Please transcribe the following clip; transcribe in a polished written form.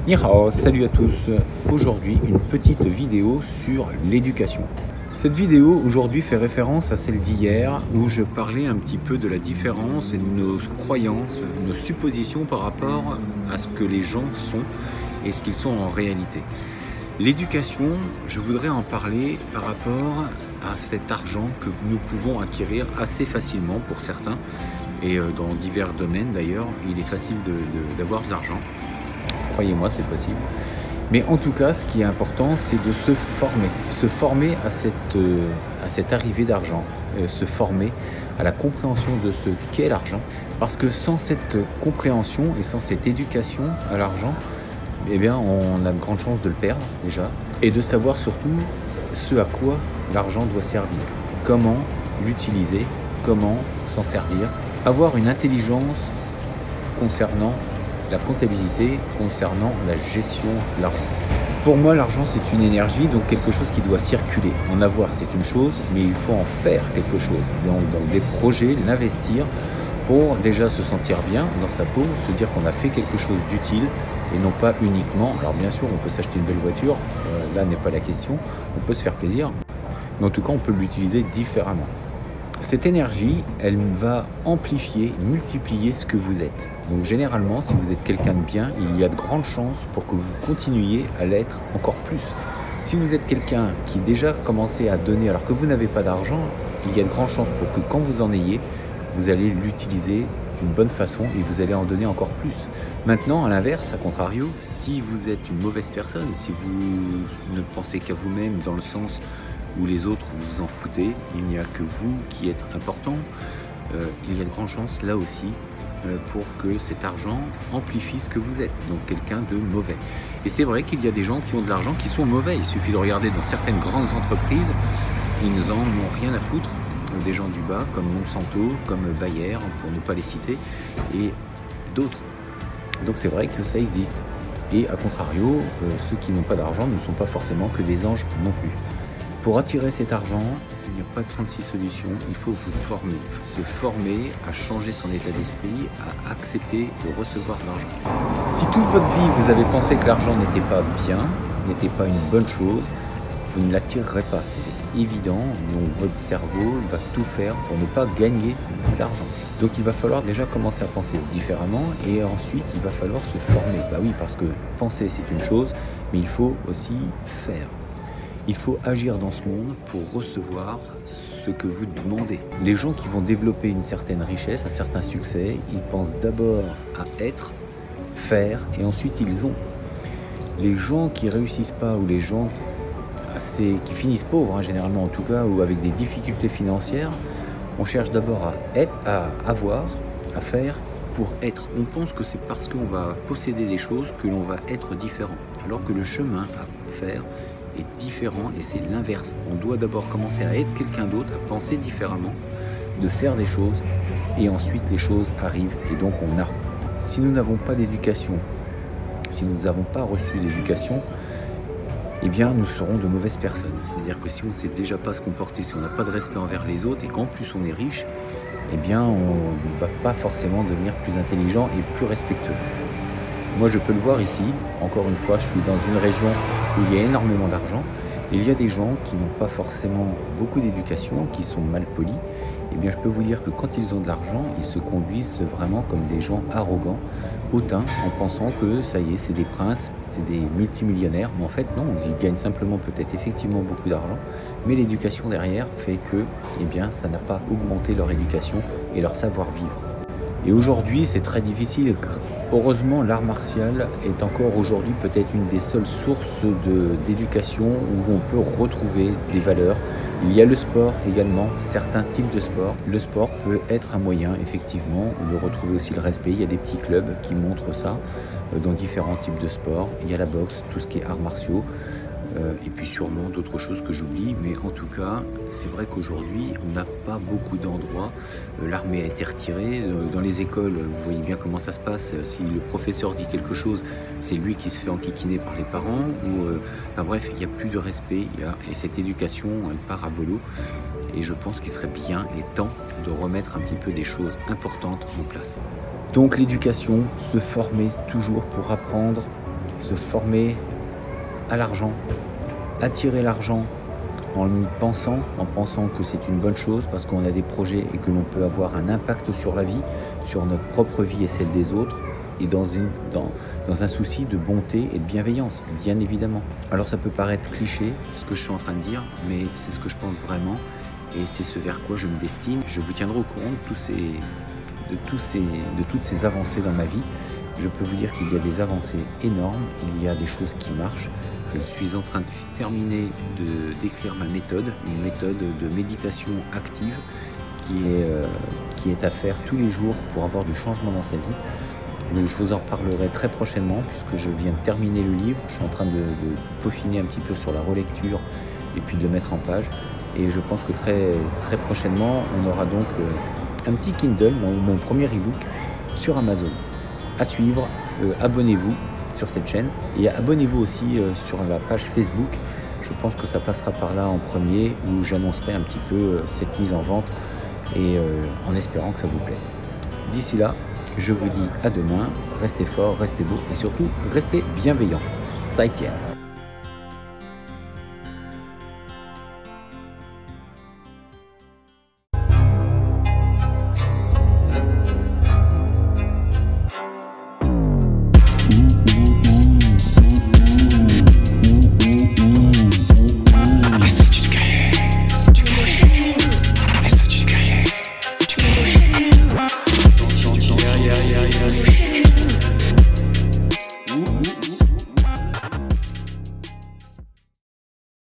Ni hao, salut à tous. Aujourd'hui, une petite vidéo sur l'éducation. Cette vidéo aujourd'hui fait référence à celle d'hier où je parlais un petit peu de la différence et de nos croyances, nos suppositions par rapport à ce que les gens sont et ce qu'ils sont en réalité. L'éducation, je voudrais en parler par rapport à cet argent que nous pouvons acquérir assez facilement pour certains et dans divers domaines d'ailleurs, il est facile d'avoir de l'argent. Croyez-moi, c'est possible. Mais en tout cas, ce qui est important, c'est de se former à cette arrivée d'argent, se former à la compréhension de ce qu'est l'argent. Parce que sans cette compréhension et sans cette éducation à l'argent, eh bien, on a de grandes chances de le perdre déjà, et de savoir surtout ce à quoi l'argent doit servir, comment l'utiliser, comment s'en servir, avoir une intelligence concernant la comptabilité, concernant la gestion de l'argent. Pour moi, l'argent, c'est une énergie, donc quelque chose qui doit circuler. En avoir, c'est une chose, mais il faut en faire quelque chose. Donc, dans des projets, l'investir pour déjà se sentir bien dans sa peau, se dire qu'on a fait quelque chose d'utile et non pas uniquement. Alors bien sûr, on peut s'acheter une belle voiture, là n'est pas la question, on peut se faire plaisir, mais en tout cas, on peut l'utiliser différemment. Cette énergie, elle va amplifier, multiplier ce que vous êtes. Donc généralement, si vous êtes quelqu'un de bien, il y a de grandes chances pour que vous continuiez à l'être encore plus. Si vous êtes quelqu'un qui déjà commencé à donner alors que vous n'avez pas d'argent, il y a de grandes chances pour que quand vous en ayez, vous allez l'utiliser d'une bonne façon et vous allez en donner encore plus. Maintenant, à l'inverse, à contrario, si vous êtes une mauvaise personne, si vous ne pensez qu'à vous-même dans le sens où les autres vous en foutez, il n'y a que vous qui êtes important, il y a de grandes chances là aussi pour que cet argent amplifie ce que vous êtes, donc quelqu'un de mauvais. Et c'est vrai qu'il y a des gens qui ont de l'argent qui sont mauvais, il suffit de regarder dans certaines grandes entreprises, ils n'en ont rien à foutre, des gens du bas comme Monsanto, comme Bayer, pour ne pas les citer, et d'autres. Donc c'est vrai que ça existe. Et à contrario, ceux qui n'ont pas d'argent ne sont pas forcément que des anges non plus. Pour attirer cet argent, il n'y a pas 36 solutions, il faut vous former. Se former à changer son état d'esprit, à accepter de recevoir de l'argent. Si toute votre vie vous avez pensé que l'argent n'était pas bien, n'était pas une bonne chose, vous ne l'attirerez pas, c'est évident. Donc votre cerveau va tout faire pour ne pas gagner de l'argent. Donc il va falloir déjà commencer à penser différemment et ensuite il va falloir se former. Bah oui, parce que penser c'est une chose, mais il faut aussi faire. Il faut agir dans ce monde pour recevoir ce que vous demandez. Les gens qui vont développer une certaine richesse, un certain succès, ils pensent d'abord à être, faire, et ensuite ils ont. Les gens qui réussissent pas, ou les gens qui finissent pauvres, hein, généralement en tout cas, ou avec des difficultés financières, on cherche d'abord à être, à avoir, à faire pour être. On pense que c'est parce qu'on va posséder des choses que l'on va être différent, alors que le chemin à faire est différent et c'est l'inverse. On doit d'abord commencer à être quelqu'un d'autre, à penser différemment, de faire des choses et ensuite les choses arrivent et donc on a. Si nous n'avons pas d'éducation, si nous n'avons pas reçu d'éducation, eh bien nous serons de mauvaises personnes. C'est-à-dire que si on ne sait déjà pas se comporter, si on n'a pas de respect envers les autres et qu'en plus on est riche, eh bien on ne va pas forcément devenir plus intelligent et plus respectueux. Moi je peux le voir ici, encore une fois, je suis dans une région où il y a énormément d'argent. Il y a des gens qui n'ont pas forcément beaucoup d'éducation, qui sont mal polis. Eh bien je peux vous dire que quand ils ont de l'argent, ils se conduisent vraiment comme des gens arrogants, hautains, en pensant que ça y est, c'est des princes, c'est des multimillionnaires. Mais en fait non, ils gagnent simplement peut-être effectivement beaucoup d'argent, mais l'éducation derrière fait que eh bien, ça n'a pas augmenté leur éducation et leur savoir-vivre. Et aujourd'hui, c'est très difficile. Heureusement, l'art martial est encore aujourd'hui peut-être une des seules sources d'éducation où on peut retrouver des valeurs. Il y a le sport également, certains types de sport. Le sport peut être un moyen, effectivement, de retrouver aussi le respect. Il y a des petits clubs qui montrent ça dans différents types de sports. Il y a la boxe, tout ce qui est arts martiaux. Et puis sûrement d'autres choses que j'oublie, mais en tout cas, c'est vrai qu'aujourd'hui, on n'a pas beaucoup d'endroits. L'armée a été retirée. Dans les écoles, vous voyez bien comment ça se passe. Si le professeur dit quelque chose, c'est lui qui se fait enquiquiner par les parents. Enfin bref, il n'y a plus de respect. Et cette éducation, elle part à volo. Et je pense qu'il serait bien et temps de remettre un petit peu des choses importantes en place. Donc l'éducation, se former toujours pour apprendre se former à l'argent, attirer l'argent en pensant que c'est une bonne chose parce qu'on a des projets et que l'on peut avoir un impact sur la vie, sur notre propre vie et celle des autres, et dans un souci de bonté et de bienveillance, bien évidemment. Alors ça peut paraître cliché, ce que je suis en train de dire, mais c'est ce que je pense vraiment, et c'est ce vers quoi je me destine. Je vous tiendrai au courant de toutes ces avancées dans ma vie. Je peux vous dire qu'il y a des avancées énormes, il y a des choses qui marchent. Je suis en train de terminer d'écrire ma méthode, une méthode de méditation active qui est à faire tous les jours pour avoir du changement dans sa vie. Donc, je vous en reparlerai très prochainement puisque je viens de terminer le livre. Je suis en train de peaufiner un petit peu sur la relecture et puis de le mettre en page. Et je pense que très prochainement, on aura donc un petit Kindle, mon premier e-book sur Amazon. À suivre, abonnez-vous sur cette chaîne et abonnez-vous aussi sur la page Facebook. Je pense que ça passera par là en premier où j'annoncerai un petit peu cette mise en vente et en espérant que ça vous plaise. D'ici là, je vous dis à demain, restez forts, restez beaux et surtout restez bienveillants. 再见。